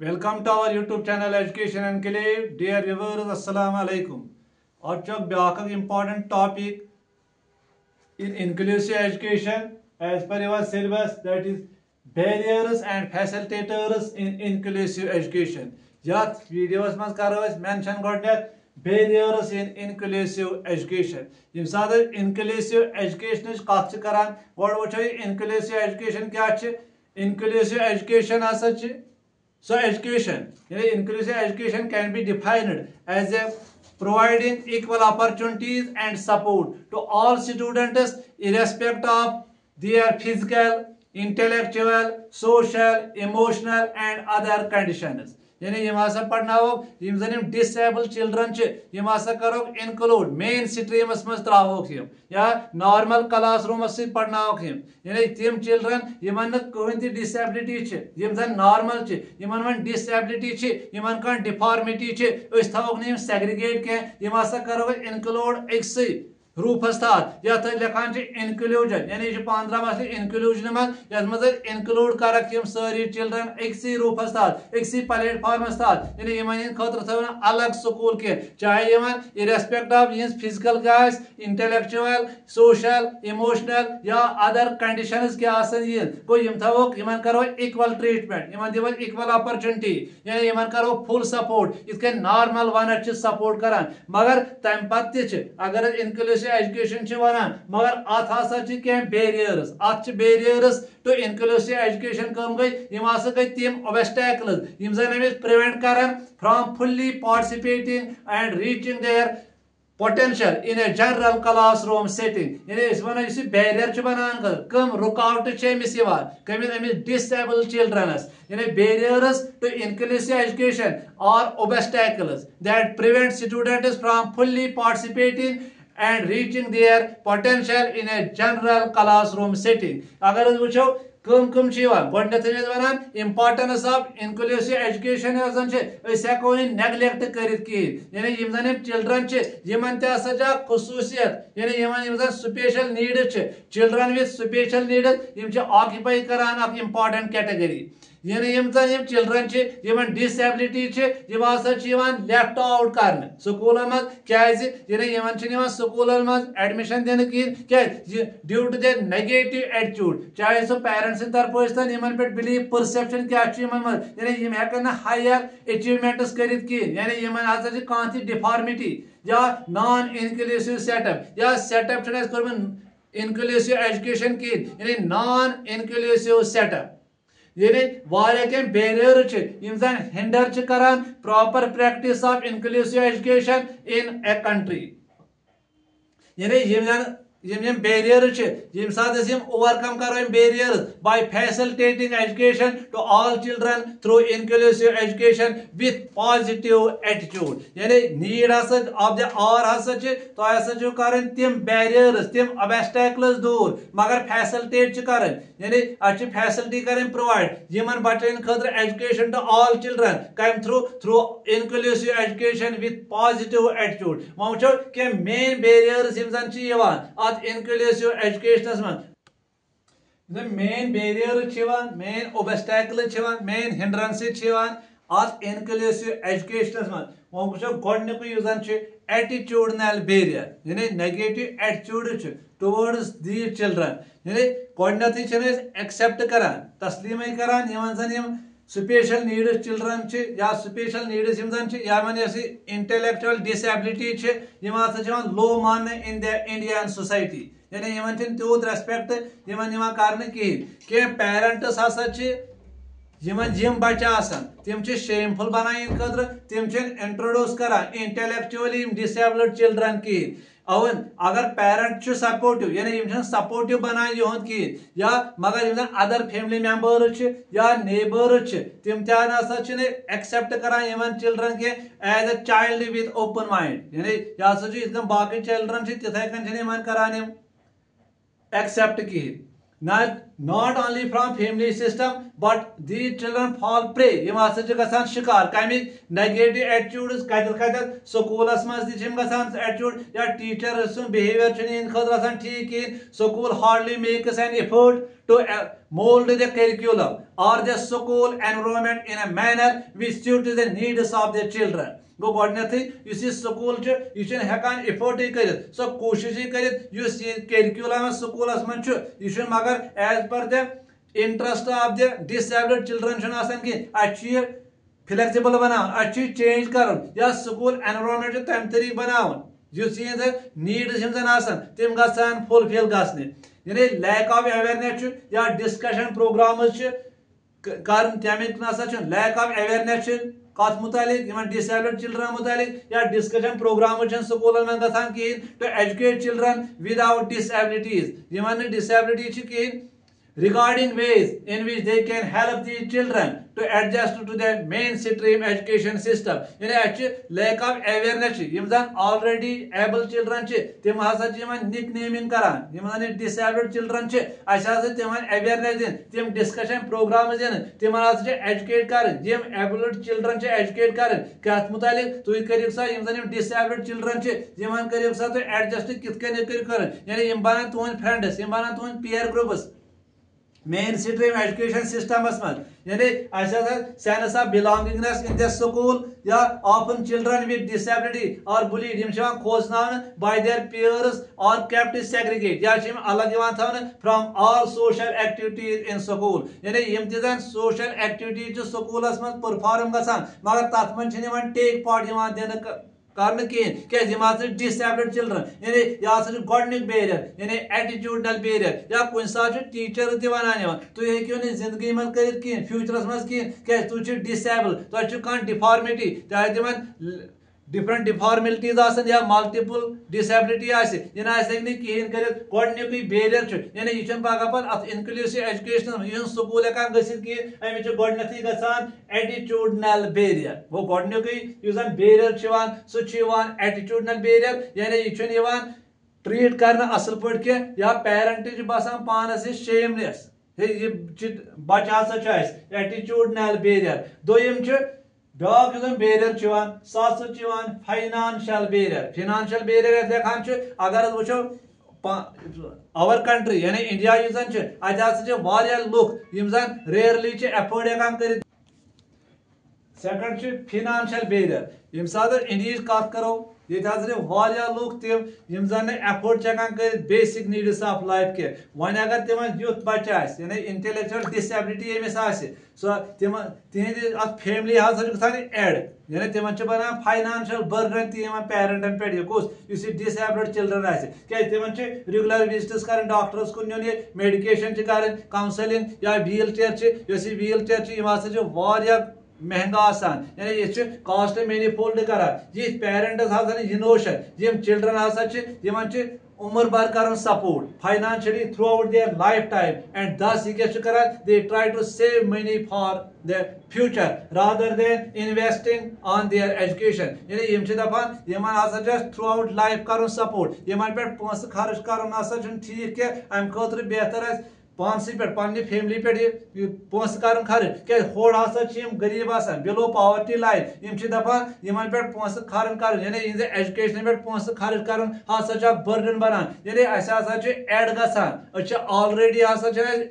Welcome to our YouTube channel Education Enclave. Dear viewers, Assalamu alaikum. आज चक back important topic in inclusive education as per your syllabus, that is barriers and facilitators in inclusive education. Yat videos mas karo mention godnet barriers in inclusive education. Yim sada inclusive education is kath ch karan god wucho inclusive education kya ch inclusive education asa ch. So education, inclusive education can be defined as a providing equal opportunities and support to all students irrespective of their physical, intellectual, social, emotional and other conditions. यानी यम हसा पढ़नाओ यम जन यम disable children च यम हसा करो include main streams मज त्रावोक यम या normal classrooms से पढ़नाओक यम यानी तिम चिल्ड्रन यमन न कोई डिसेबिलिटी च यम जन नॉर्मल च यमन वन डिसेबिलिटी च यमन का डिफॉर्मिटी च अस थावोक न यम सेग्रीगेट के यम हसा करो इनक्लूड एकसे रूपस थात या लिखान इनक्लूजन यानी 15 मसल इनक्लूजन मज इनक्लूड करक यम सारी चिल्ड्रन एकसी रूपस थात एकसी प्लेटफॉर्मस थात यानी यमन खतर थवन अलग स्कूल के चाहे यमन इरेस्पेक्ट ऑफ यस फिजिकल क्या इंटेलेक्चुअल सोशल इमोशनल या अदर कंडीशंस क्या आसन ये को यम थवोक यमन करो इक्वल ट्रीटमेंट यमन दिवन इक्वल अपॉर्चुनिटी यानी यमन करो फुल सपोर्ट इसके नॉर्मल वन सपोर्ट करान मगर तम पत्त अगर इनक्लूसिव एजुकेशन वनान मगर अत हसा बैरियर्स अत बैरियर्स टू इनक्लूसिव एजुकेशन कम गई यम हसा गई तिम ऑब्स्टैकल्स यम जन अमिस प्रिवेंट करन from fully participating and reaching their potential in a general classroom setting यानी इस वना इसी बैरियर च बनान कम रुकावट च अमिस यवान कम अमिस disabled children यानी barriers to inclusive education are obstacles that prevent students from fully participating and reaching their potential in a general classroom setting अगर वुचो कम वन इम्पार्टेंस ऑफ इनक्लूसिव एजुकेशन हेको नेग्लेक्ट कर यानी यम चिल्ड्रन यमन खसूसियत यानी special needs children with special needs occupy करान इम्पार्टेंट कैटेगरी यानी यम चिल्ड्रन यमन डिसेबिलिटी यम लेफ्ट आउट कर स्कूल मज क्या यमन स्कूल मज एडमिशन दिन क्या due to the negative attitude चाहे सो पेरेंट्स तरफ यमन पे बिलीव परसेप्शन क्या यानी यम हेकन हायर अचीवमेंट्स कर यानी यमन हसा कह डिफॉर्मिटी या नॉन इनक्लूसिव सेटअप या सेटअप इनक्लूसिव एजुकेशन यानी नॉन इनक्लूसिव सेटअप यानी वारिया बैरियर यम हिंडर करान proper practice of inclusive education in a country यानी यम बैरियर यम सात ओवरकम करो barrier by facilitating education to all children through inclusive education with positive attitude यानी नीड ऑफ द आवर हसा तो हसा कर तिम बैरियर्स तिम ऑब्स्टैकल्स दूर मगर फैसिलिटेट करन यानी अच्छी फैसिलिटी कर प्रोवाइड यमन बचन खतर एजुकेशन टू ऑल चिल्ड्रन कम through inclusive education with positive attitude वो वो क्या मेन बैरियर्स यम इनक्लूसिव एजुकेशन मन main barrier main obstacle main hindrance inclusive education मन वो गोडनिक एटीट्यूडनल बैरियर यानी negative attitude towards these children यानी गोडनिक एक्सेप्ट करान तस्लीम करान यमन स्पेशल नीड्स चिल्ड्रन या स्पेशल नीड्स यमन इंटेलेक्चुअल डिसेबिलिटी लो मान इन द इंडियन सोसाइटी यानी यमन तूत रेस्पेक्ट यमन कर कह पेरेंट्स हसा जिम बच्चे तम शेमफुल बनान खतर तम इंट्रोड्यूस करान इंटेलेक्चुअली डिसेबल्ड चिल्ड्रन कहें अवन अगर पेरेंट सपोर्टिव यानी सपोर्टिव बनान यहद कहें या मगर यम अदर फैमिली मेंबर्स या नेबर्स तम तसा एक्सेप्ट करान यमन चिल्ड्रन के as a child with open mind यानी यह बाकी चिल्ड्रन तिथे कन करान एक्सेप्ट कहें not only from family system but these children fall prey यम हसा गसान शिकार कम नेगेटिव एटीट्यूड्स कत स्कूलस मज गसान एटीट्यूड या टीचर बिहेवियर इन खतर ठीक कहें school hardly makes an effort to mold the curriculum or the school environment in a manner which suits the needs of the children. Go go school यह हेकान effort कर सो कोशिश कर curriculum school मह मगर as per the interest of the disabled children कह flexible बनान change कर या स्कूल एनवायरनमेंट तम तरीक बनान नीड्स तम गसान फुलफिल गसने यानी लैक ऑफ अवेयरनेस या डिस्कशन प्रोग्राम्स कर तमिक ना लैक ऑफ अवेयरनेस कत मुतालिक डिसेबल्ड चिल्ड्रन मुतालिक या डिस्कशन प्रोग्राम स्कूल में गसान कहें to educate children without disabilities disability कहें regarding ways in which they can help these children to adjust to the mainstream education system. यानी lack of awareness यम जन already able children तम हसा nicknaming करान यम disabled children तम awareness दिन तम discussion programs दिन तम educate कर यम able children educate कर कत मुतालिक तुम करियो सा यम जन disabled children यमन करियो सा तो adjust कित कन कर यानी यम बना तुन friends यम बना तुन peer groups main stream education system यानी sense of belongingness in the school या ऑफन चिल्ड्रन विद डिसेबिलिटी और बुलीड खोजना बाय देयर पीयर्स और केप्ट सेग्रीगेट या अलग from all social activities in school यानी यम तन सोशल एक्टिविटीज स्कूल मज परफॉर्म गसान मगर तथ मन टेक पार्ट दिन करने कहें डिसेबल्ड चिल्ड्रन यानी यह गोडनिक बैरियर यानी एटीट्यूडनल बैरियर या कुछ सात टीचर तनान तुम हेक्यो जिंदगी मज कर फ्यूचरस मज कहें तुम डिसेबल तुम डिफॉर्मिटी चाहे तिमन डिफरेंट डिफॉर्मिलिटीज या मल्टीपल डिसेबिलिटी कहें कर गोडनिक बैरियर यानी यह पगह पे इनक्लूसिव एजुकेशन यह स्कूल हेकान कहें अमिच गोडनथी गसान एटीट्यूडनल बैरियर वो गोडनिक बैरियर सह एटीट्यूडनल बैरियर यानी यह ट्रीट कर असल पे या पेरेंट बसान पानस शेमनेस बच्चा हसा एटीट्यूडनल बैरियर दोम ब्याक बैरियर सह फाइनेंशियल बैरियर लेखान अगर वो आवर कंट्री यानी इंडिया अत लुक रेयरली एफोर्ड हेकान कर सेकंड फाइनेंशियल बैरियर यम सात इंडिया कत करो ये लुक तम जन एफोर्ड कर बेसिक नीड्स ऑफ लाइफ के वन अगर तिम युथ बच्चा यानी इंटेलेक्चुअल डिसेबिलिटी यमिस सो तिहद फैमिली गसान एड यानी तिम बना फाइनेंशियल बर्डन तम पेरेंटन पे कुछ डिसेबल्ड चिल्ड्रन तिम रेगुलर विजिट्स कर डॉक्टर्स कुन नुन मेडिकेशन कर काउंसलिंग या व्हील चेयर व्हील चेयर महंगा आसान यानी ये कॉस्ट मैनीफोल्ड करा ये पेरेंट्स यह नोशन यम चिल्ड्रन उम्र भर कर support financially throughout their lifetime and thus यह they try to save money for their future rather than investing on their education यानी यम दपान यमन थ्रू आउट लाइफ कर सपोर्ट यमन पे पोस खर्च कर ठीक के अम खतर बेहतर पानस पे पन्ने फैमिली पे पोस कर खर्च क्या होड़ गरीब बिलो पावर्टी लाइन यम दपान यमन पे पोस खर्च कर यानी एजुकेशन पे पोस खर्च कर बर्डन बनान यानी एड गसान ऑलरेडी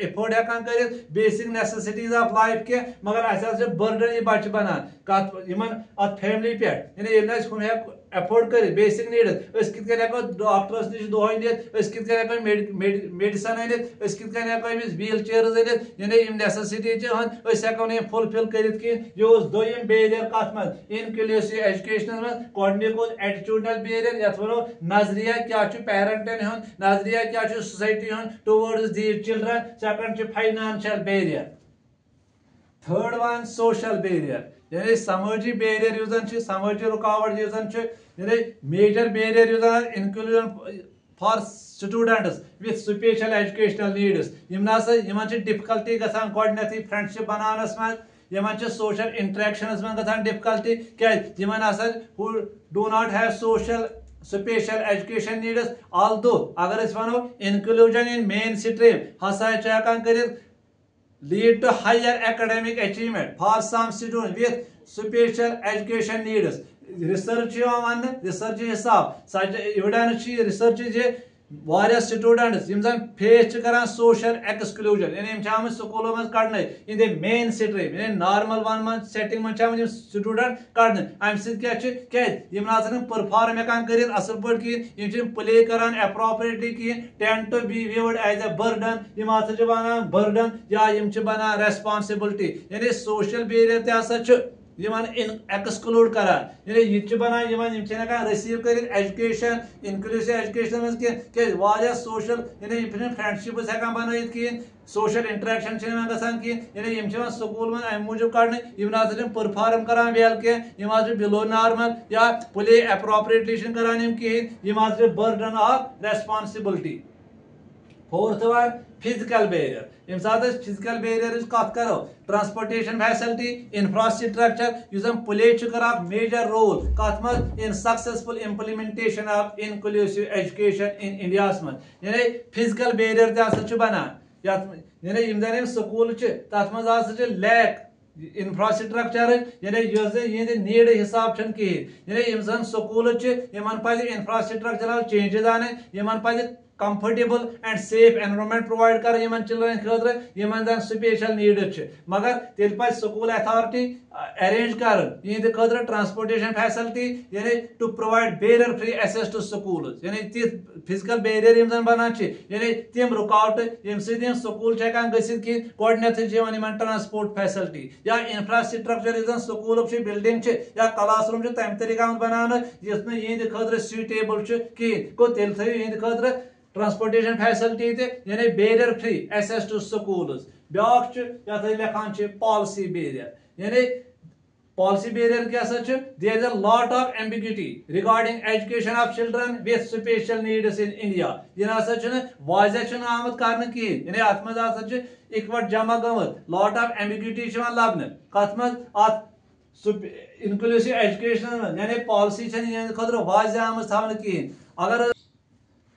एफोर्ड हेकान कर बेसिक नेसेसिटीज ऑफ लाइफ के मगर बर्डन यह बच्चे बनान कत फैमिली पे यानी एफोर्ड कर बेसिक नीड्स हेको डॉक्टरस नश दोहन हेको मेडिसन अनित व्हील चेयर अनित यानी नेसेसिटी हेको ना फुलफिल कर यह दोम बैरियर कत मज इनक्लूसिव एजुकेशन मज गोडनिक एटीट्यूडनल बैरियर ये वो नजरिया क्या पेरेंटन नजरिया क्या society towards these children second financial barrier third वन सोशल बैरियर यानी समाजी बैरियर युजन समाजी रुकावट युजन यानी मेजर बैरियर युजन inclusion for students with special educational needs यमन डिफिकल्टी गसान गोडनथी फ्रेंडशिप बनानस मज यमन सोशल इंटरेक्शनस में गसान डिफिकल्टी क्या यमन who do not have social special education needs although अगर वनो इंक्लूजन इन मेन स्ट्रीम हसा हेकान कर lead to higher academic achievement for some students with special education needs. Research one research हिसाब सच एविडेंस रिसर्च वारिया students यम जन face करान social exclusion यानी हम आम स्कूलों में कड़ने इन द मेन स्ट्रीम यानी नॉर्मल वन मंथ सेटिंग में आम स्टूडेंट कड़ने अम सम परफॉर्म हेकान कर असल पे कहें प्ले करान अप्रोप्रिएटली कहें tend to be viewed as a burden यम बनान बर्डन या बनान रेस्पॉन्सिबिलिटी यानी सोशल बिहेवियर तसा एक्सक्लूड करान यानी बनान रिसीव कर एजुकेशन इंक्लूसिव एजुकेशन मज सोशल यानी फ्रेंडशिप हेकान बन कहें सोशल इंटरेक्शन गसान कहें यानी स्कूल में अम मूजूब कड़ने परफॉर्म करान वेल कहें बिलो नॉर्मल या प्ले अप्रोप्रिएटली करान कहें बर्डन ऑफ रेस्पॉन्सिबिलिटी। फोर्थ वन फिजिकल बैरियर यम सात फिजिकल बैरियर कत करो ट्रांसपोर्टेशन फैसिलिटी इंफ्रास्ट्रक्चर प्ले कर मेजर रोल कत मज in successful implementation of inclusive education in India मज यानी फिजिकल बैरियर तसा बनान यानी स्कूल तथ मज लैक इंफ्रास्ट्रक्चर यानी नीड हिसाब कहें यानी स्कूल पे इंफ्रास्ट्रक्चरल चेंजेस आने पे comfortable and safe environment provide कर चिल्ड्रन खतर स्पेशल नीड मगर तेल पे स्कूल अथॉरिटी अरेंज कर ट्रांसपोर्टेशन फैसिलिटी यानी to provide barrier free access to school यानी तिथ फिजिकल बैरियर बनान यानी तम रुकावट यम स्कूल हेकान गो ट्रांसपोर्ट फैसिलिटी या इंफ्रास्ट्रक्चर स्कूल बिल्डिंग या क्लास रूम तम तरीका बनान यह खतर सूटेबल कहें गो तेल थो यह खतर ट्रांसपोर्टेशन फैसिलिटी यानी barrier free access to school ब्याक लिखान पॉलिसी बैरियर यानी पॉलिसी बैरियर क्या there is a lot of ambiguity regarding education of children with special needs in India यह वाज़ह आमत कर यानी अत मज इकवट जमा गमत लॉट ऑफ एम्बिग्यूटी लबन कत मज इंक्लूसिव एजुकेशन यानी पॉलिसी खतर वाज़ह आमत थवन कहें अगर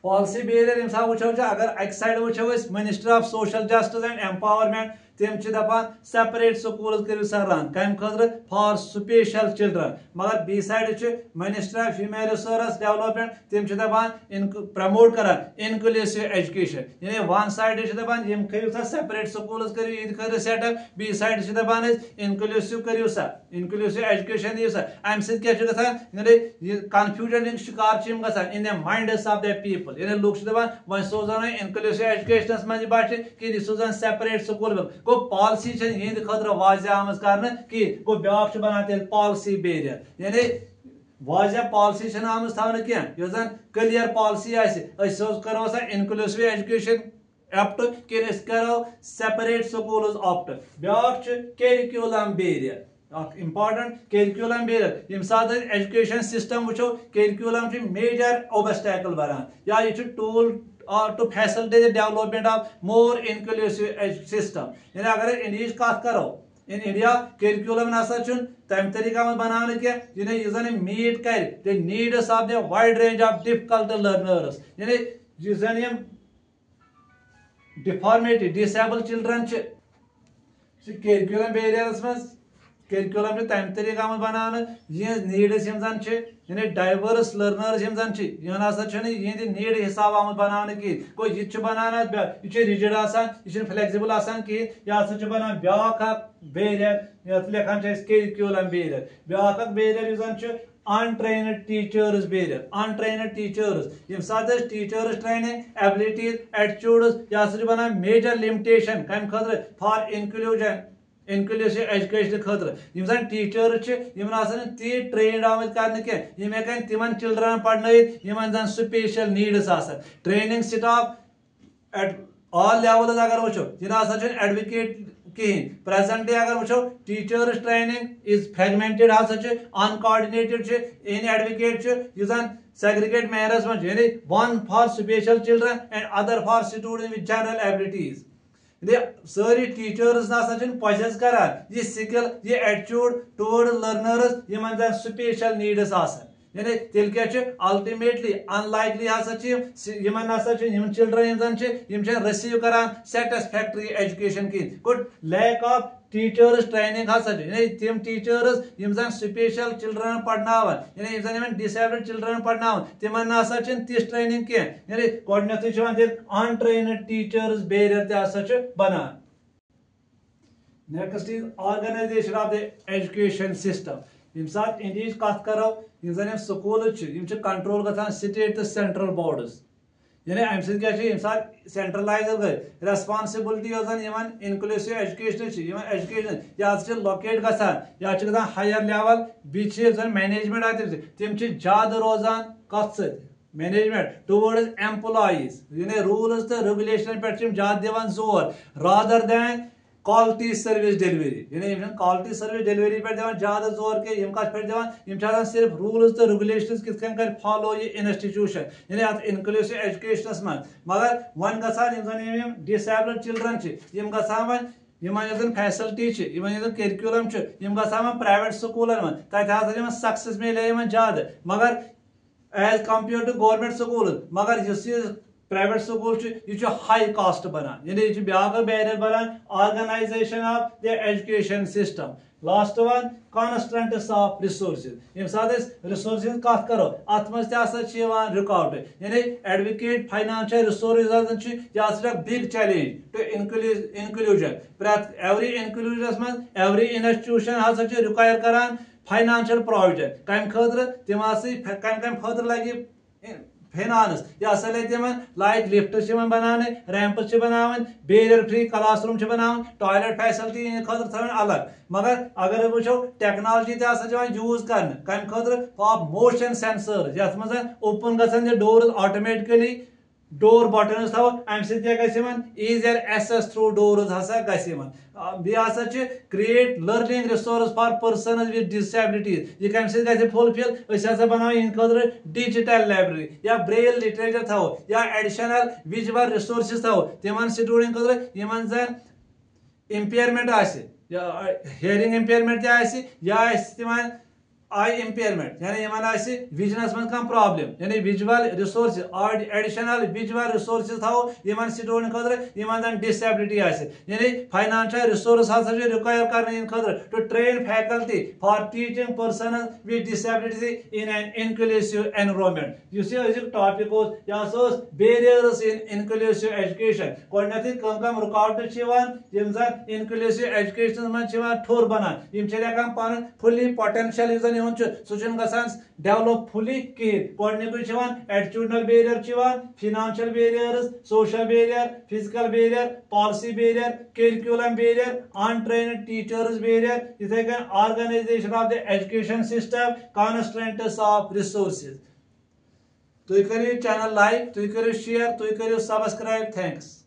पॉलिसी बैरियर वो अगर अक साइड वो minister of social justice and empowerment तम दपान सेपरेट स्कूल करो सा रन कम खतर फॉर स्पेशल चिल्ड्रन मगर बी side minister of female resource development तम दपान प्रमोट कर इंक्लूसिव एजुकेशन यानी वन साइड दपान यम करो सा सेपरेट स्कूल करो सेटअप बी साइड दपान इंक्लूसिव करो सा इंक्लूसिव एजुकेशन दियो सा अम कन्फ्यूजन शिकार in the minds of the people यानी लोग दपान वो सोजान इंक्लूसिव एजुकेशन मज बाटे कि सोजान सेपरेट स्कूल गो पॉलिसी यह खतर वाज़ह आम कर गो ब्याक बनान तेल पॉलिसी बैरियर यानी वाज़ह पॉलिसी आम थवन कह क्लियर पॉलिसी करो इंक्लूसिव एजुकेशन एप्ट कि करो सेपरेट स्कूल ऑप्ट ब्याक curriculum barrier important curriculum barrier यम सात एजुकेशन सिस्टम वो करिकुलम मेजर ओबस्टैकल बनान या यह tool to facilitate the development of more inclusive system यानी अगर इंडिया कत करो इन इंडिया करिकुलम नसा तम तरीका में बनाने के मीट कर the needs of the wide range of difficult learners यानी deformity disable children curriculum barriers मज करिकुलम तम तरीका में बनान नीड्स यानी डाइवर्स लर्नर्स यह नीड हिसाब आम बनान कह यह बनान यह रिजिड यह फ्लेक्सिबल कहें यह बनान ब्याक बैरियर लिखान करिकुलम बैरियर ब्याक barrier untrained teachers barrier untrained teachers यम सात टीचर्स ट्रेनिंग एबिलिटीज एटीट्यूड्स यह बनान मेजर लिमिटेशन कम खतर फॉर इंक्लूसिव एजुकेशन खतर टीचर ती ट्रेन आम कर तिमन चिल्ड्रन पढ़न special needs training staff at all levels अगर वो यह एडवोकेट कहें प्रेजेंट डे अगर वो teachers training is fragmented uncoordinated in advocate segregate manners मज यानी one for special children and other for student with general abilities सारी टीचर्स पजेस करान यह स्किल यह attitude towards learners Yemen special needs यानी तेल क्या अल्टीमेटली अनलाइकली चिल्ड्रन रिसीव करान सेटिस्फैक्टरी एजुकेशन कहें लैक ऑफ टीचर्स ट्रेनिंग हसा तम टीचर्स यम जन स्पेशल चिल्ड्रन पढ़नावन यानी डिसेबल्ड चिल्ड्रन पढ़नावन तिमन नसा तिस ट्रेनिंग कह गोडनेथु अनट्रेन्ड टीचर्स बैरियर तसा बनान। Next is organisation of the education system. यम साथ इंडिया कत करो यम स्कूल कंट्रोल गसान स्टेट तो सेंट्रल बोर्ड्स यानी अम साथ सेंट्रलाइज गई रेस्पॉन्सिबिलिटी इनक्लूसिव एजुकेशन एजुकेशन यह लोकेट गसान यह हायर लेवल बी मैनेजमेंट तम ज्यादा रोजान कत मैनेजमेंट टुवर्ड्स एम्प्लॉइज यानी रूल्स तो रेगुलेशन पे ज्यादा दिवान जोर rather than quality service delivery यानी क्वालिटी सर्विस डिलीवरी पे ज्यादा जोर के पे सिर्फ रूल्स तो रेगुलेशन कित कर फॉलो ये इंस्टीट्यूशन यानी इनक्लूसिव एजुकेशन मन मगर वन गसान डिसेबल्ड चिल्ड्रन वन फैसिलिटी करिकुलम गसान प्राइवेट स्कूलन मन तथा सक्सेस मिले ज्यादा मगर as compare to government school मगर प्राइवेट स्कूल यह हाई कास्ट बनान यानी यह ब्या बैरियर बनान organisation of the education system. Last one constraints of resources यम साथ रिसोर्सेज कत करो अत मज रुकावट यानी एडवोकेट फाइनेंशियल रिसोर्सेज यह बिग चैलेंज टू इंक्लूजन प्रत एवरी इंक्लूजन मज एवरी इंस्टीट्यूशन हसा रिक्वायर करान फाइनेंशियल प्रोविजन कम खतर कम खतर लगे फाइनानस यह हसा लगे तम लाइक लिफ्ट बनाने रैंप्स बनावन बैरियर फ्री क्लासरूम बनावन टॉयलेट फैसिलिटी खतर थवन अलग मगर अगर वो टेक्नोलॉजी तसा यूज कर कम खतर मोशन सेंसर यथ मज ओपन गसन डोर्स ऑटोमेटिकली डोर बटन थो अम ईजियर एक्सेस थ्रू डोर्स हसा गसा create learning resource for person with disabilities यह कम फुलफिल हसा बनाव इन खतर डिजिटल लाइब्रेरी या ब्रेल लिटरेचर थो या एडिशनल विजुअल रिसोर्सेज थो तिमन स्टूडेंट खतर यमन जन इम्पेयरमेंट हियरिंग इम्पेयरमेंट या तिमन आई इम्पेयरमेंट यानी विजनस मज कम प्रॉब्लम यानी visual resources additional visual resources थो यमन स्टूडेंट खतर यमन डिसेबिलिटी यानी फाइनेंशियल रिसोर्स हसा रिक्वायर कर खतर to train faculty for teaching person with disability in an inclusive environment यह टॉपिक यह बैरियर्स इन इनक्लूसिव एजुकेशन गोडनेथ कम रुकावट इनक्लूसिव एजुकेशन मज ठोर बनान पन फुली पोटेंशियल सह डेवलप फुली कहें attitudinal barrier financial barriers social barrier physical barrier policy barrier curriculum barrier untrained teachers barrier इथे कन organisation of the education system constants of resources. तुम करो चैनल लाइक तुम करो शेयर तुम करो सब्सक्राइब। थैंक्स।